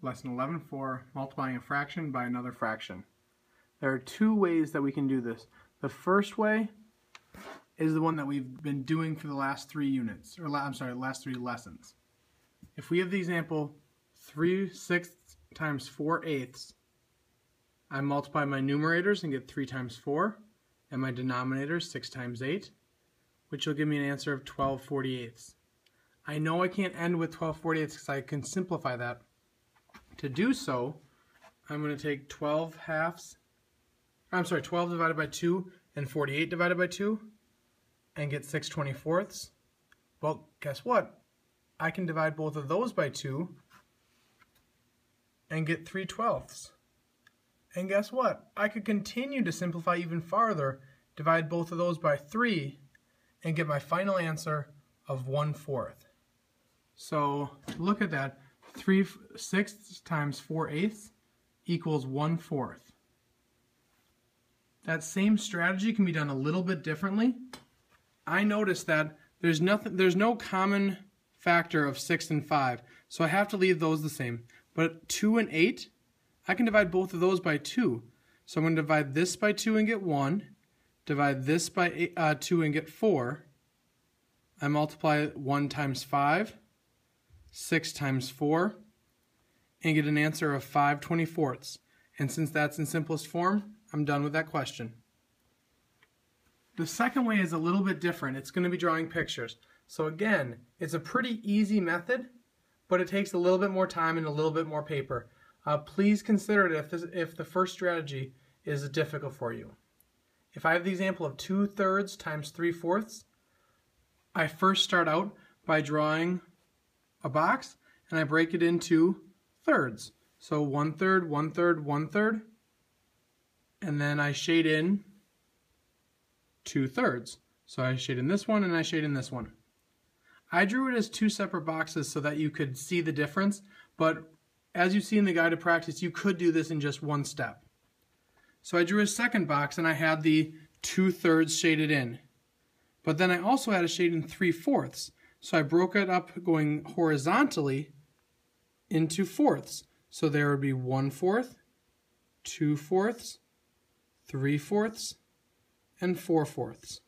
Lesson 11 for multiplying a fraction by another fraction. There are two ways that we can do this. The first way is the one that we've been doing for the last three units, or last three lessons. If we have the example 3/6 times 4/8, I multiply my numerators and get 3 times 4, and my denominators 6 times 8, which will give me an answer of 12/48. I know I can't end with 12/48 because I can simplify that. To do so, I'm going to take 12 divided by 2 and 48 divided by 2 and get 6/24. Well, guess what? I can divide both of those by 2 and get 3/12. And guess what? I could continue to simplify even farther, divide both of those by 3, and get my final answer of 1/4. So look at that. 3/6 times 4/8 equals 1/4. That same strategy can be done a little bit differently. I noticed that there's no common factor of 6 and 5, so I have to leave those the same. But 2 and 8, I can divide both of those by 2. So I'm going to divide this by 2 and get 1, divide this by 2 and get 4. I multiply 1 times 5, 6 times 4, and get an answer of 5/24. And since that's in simplest form, I'm done with that question. The second way is a little bit different. It's going to be drawing pictures. So again, it's a pretty easy method, but it takes a little bit more time and a little bit more paper. Please consider it if the first strategy is difficult for you. If I have the example of 2/3 times 3/4, I first start out by drawing a box and I break it into thirds. So 1/3, 1/3, 1/3, and then I shade in 2/3. So I shade in this one and I shade in this one. I drew it as two separate boxes so that you could see the difference, but as you see in the guide to practice, you could do this in just one step. So I drew a second box and I had the 2/3 shaded in. But then I also had a shade in 3/4. So I broke it up going horizontally into fourths. So there would be 1/4, 2/4, 3/4, and 4/4.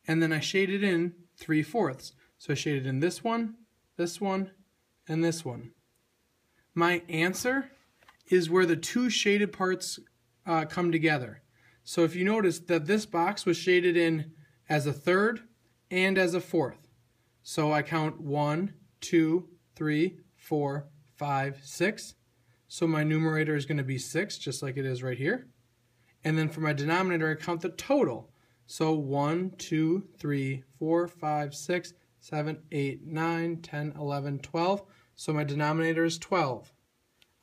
And then I shaded in 3/4. So I shaded in this one, and this one. My answer is where the two shaded parts come together. So if you notice that this box was shaded in as a third and as a fourth. So I count 1, 2, 3, 4, 5, 6. So my numerator is going to be 6, just like it is right here. And then for my denominator, I count the total. So 1, 2, 3, 4, 5, 6, 7, 8, 9, 10, 11, 12. So my denominator is 12.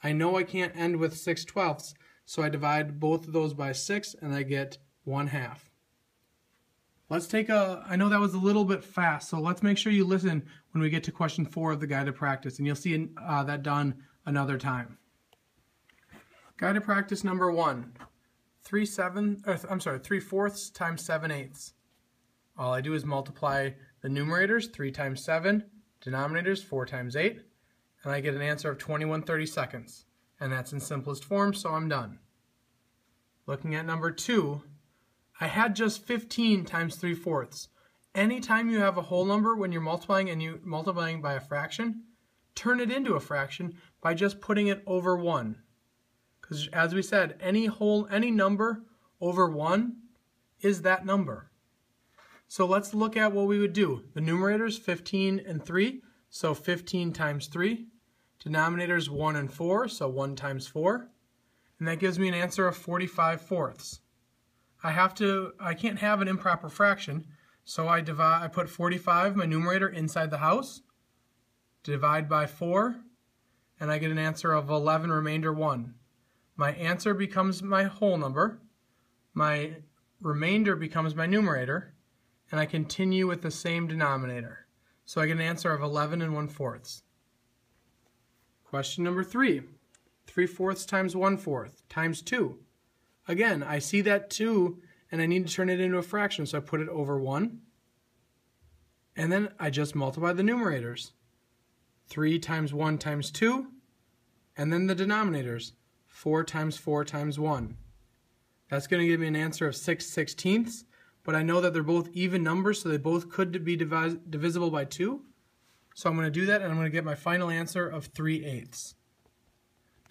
I know I can't end with 6/12, so I divide both of those by 6 and I get 1/2. Let's take I know that was a little bit fast, so let's make sure you listen when we get to question 4 of the guide to practice, and you'll see that done another time. Guide to practice number 1. 3/4 times 7/8. All I do is multiply the numerators, 3 times 7, denominators, 4 times 8, and I get an answer of 21/32. And that's in simplest form, so I'm done. Looking at number 2, I had just 15 times 3/4. Anytime you have a whole number when you're multiplying and you're multiplying by a fraction, turn it into a fraction by just putting it over 1. Because as we said, any number over 1 is that number. So let's look at what we would do. The numerators 15 and 3, so 15 times 3. Denominators 1 and 4, so 1 times 4. And that gives me an answer of 45/4. I can't have an improper fraction, so I put 45, my numerator, inside the house, divide by 4, and I get an answer of 11 remainder 1. My answer becomes my whole number, my remainder becomes my numerator, and I continue with the same denominator. So I get an answer of 11 1/4. Question number 3. 3/4 times 1/4 times 2. Again, I see that 2 and I need to turn it into a fraction, so I put it over 1. And then I just multiply the numerators. 3 times 1 times 2, And then the denominators, 4 times 4 times 1. That's going to give me an answer of 6/16, but I know that they're both even numbers, so they both could be divisible by 2. So I'm going to do that, and I'm going to get my final answer of 3/8.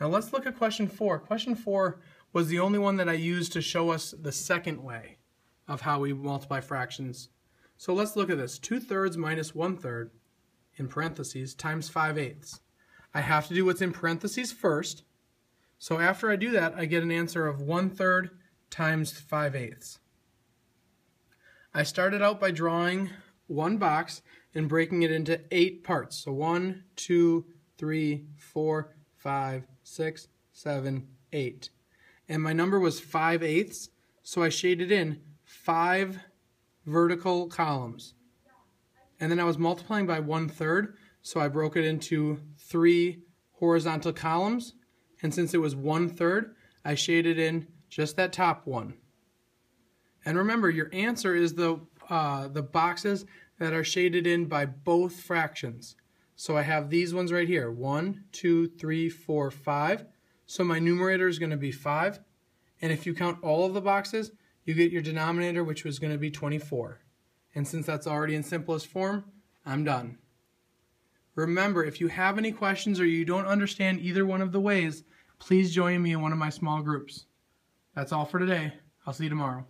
Now let's look at question 4. Question 4 was the only one that I used to show us the second way of how we multiply fractions. So let's look at this. 2/3 minus 1/3 in parentheses times 5/8. I have to do what's in parentheses first. So after I do that, I get an answer of 1/3 times 5/8. I started out by drawing one box and breaking it into 8 parts. So 1, 2, 3, 4, 5, 6, 7, 8. And my number was 5/8, so I shaded in 5 vertical columns. And then I was multiplying by 1/3, so I broke it into 3 horizontal columns. And since it was 1/3, I shaded in just that top one. And remember, your answer is the boxes that are shaded in by both fractions. So I have these ones right here, 1, 2, 3, 4, 5. So my numerator is going to be 5. And if you count all of the boxes, you get your denominator, which was going to be 24. And since that's already in simplest form, I'm done. Remember, if you have any questions or you don't understand either one of the ways, please join me in one of my small groups. That's all for today. I'll see you tomorrow.